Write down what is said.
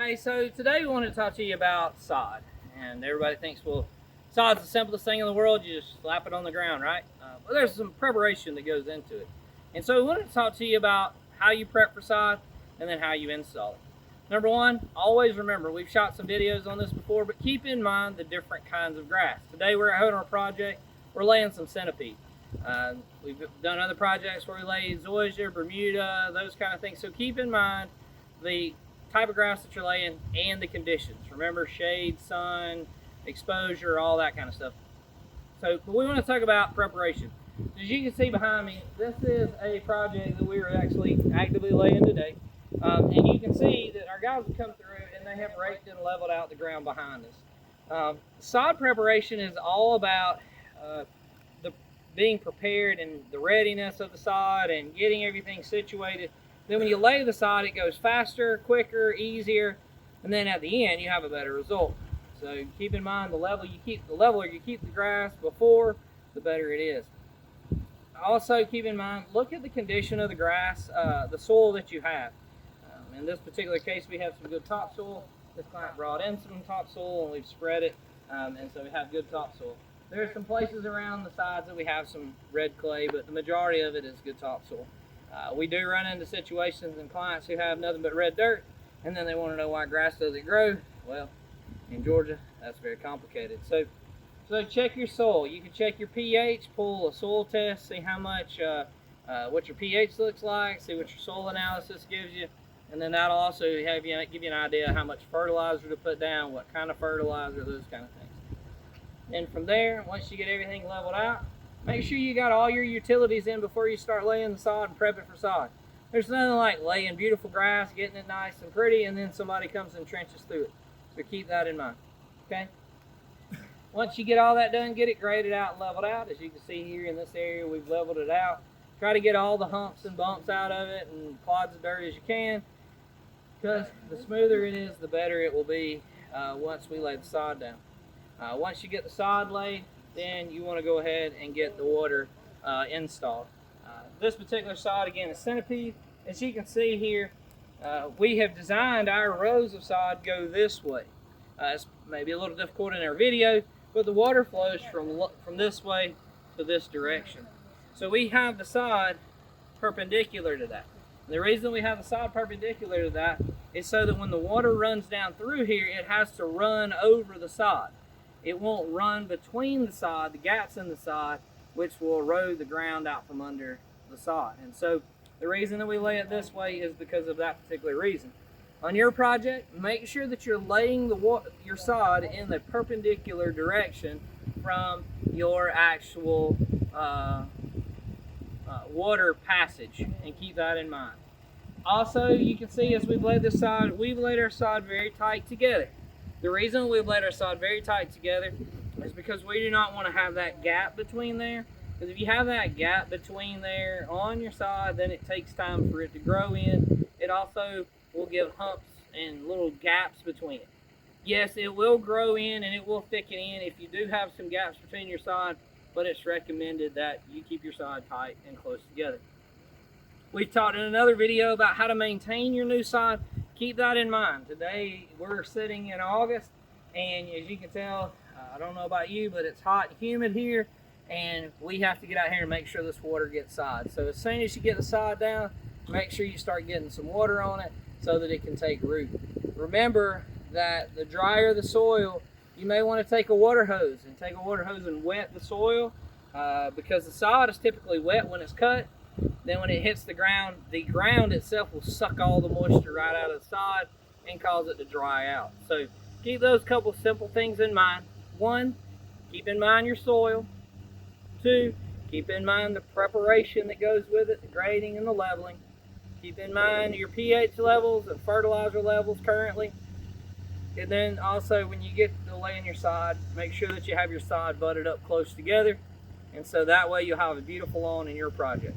Hey, so today we want to talk to you about sod. And everybody thinks, well, sod's the simplest thing in the world. You just slap it on the ground, right? But there's some preparation that goes into it. And so we wanted to talk to you about how you prep for sod and then how you install it. Number one, always remember, we've shot some videos on this before, but keep in mind the different kinds of grass. Today we're at our project, we're laying some centipede. We've done other projects where we lay zoysia, Bermuda, those kind of things. So keep in mind the type of grass that you're laying and the conditions. Remember, shade, sun, exposure, all that kind of stuff. So we want to talk about preparation. As you can see behind me, this is a project that we are actually actively laying today. And you can see that our guys have come through and they have raked and leveled out the ground behind us. Sod preparation is all about being prepared and the readiness of the sod and getting everything situated. Then when you lay the sod, it goes faster, quicker, easier, and then at the end you have a better result. So keep in mind the leveler you keep the grass before, the better it is. Also keep in mind, look at the condition of the grass, the soil that you have. In this particular case, we have some good topsoil. This client brought in some topsoil and we've spread it, and so we have good topsoil. There are some places around the sides that we have some red clay, but the majority of it is good topsoil. We do run into situations and clients who have nothing but red dirt, and then they want to know why grass doesn't grow. Well, in Georgia, that's very complicated. So check your soil. You can check your pH, pull a soil test, see how much, what your pH looks like, see what your soil analysis gives you, and then that'll also give you an idea how much fertilizer to put down, what kind of fertilizer, those kind of things. And from there, once you get everything leveled out, make sure you got all your utilities in before you start laying the sod and prep it for sod. There's nothing like laying beautiful grass, getting it nice and pretty, and then somebody comes and trenches through it. So keep that in mind, okay? Once you get all that done, get it graded out and leveled out. As you can see here in this area, we've leveled it out. Try to get all the humps and bumps out of it and clods of dirt as you can, because the smoother it is, the better it will be once we lay the sod down. Once you get the sod laid, then you want to go ahead and get the water installed. This particular sod, again, is centipede. As you can see here, we have designed our rows of sod go this way. It's maybe a little difficult in our video, but the water flows from this way to this direction. So we have the sod perpendicular to that. And the reason we have the sod perpendicular to that is so that when the water runs down through here, it has to run over the sod. It won't run between the sod, the gaps in the sod, which will erode the ground out from under the sod. And so the reason that we lay it this way is because of that particular reason. On your project, make sure that you're laying your sod in the perpendicular direction from your actual water passage, and keep that in mind. Also, you can see as we've laid this sod, we've laid our sod very tight together. The reason we've laid our sod very tight together is because we do not want to have that gap between there. Because if you have that gap between there on your sod, then it takes time for it to grow in. It also will give humps and little gaps between it. Yes, it will grow in and it will thicken in if you do have some gaps between your sod, but it's recommended that you keep your sod tight and close together. We've talked in another video about how to maintain your new sod. Keep that in mind. Today we're sitting in August, and as you can tell, I don't know about you, but it's hot and humid here, and we have to get out here and make sure this water gets sod. So as soon as you get the sod down, make sure you start getting some water on it so that it can take root. Remember that the drier the soil, you may want to take a water hose and wet the soil, because the sod is typically wet when it's cut. Then when it hits the ground itself will suck all the moisture right out of the sod and cause it to dry out. So keep those couple simple things in mind. 1, keep in mind your soil. 2, keep in mind the preparation that goes with it, the grading and the leveling. Keep in mind your pH levels and fertilizer levels currently. And then also when you get to laying your sod, make sure that you have your sod butted up close together. And so that way you'll have a beautiful lawn in your project.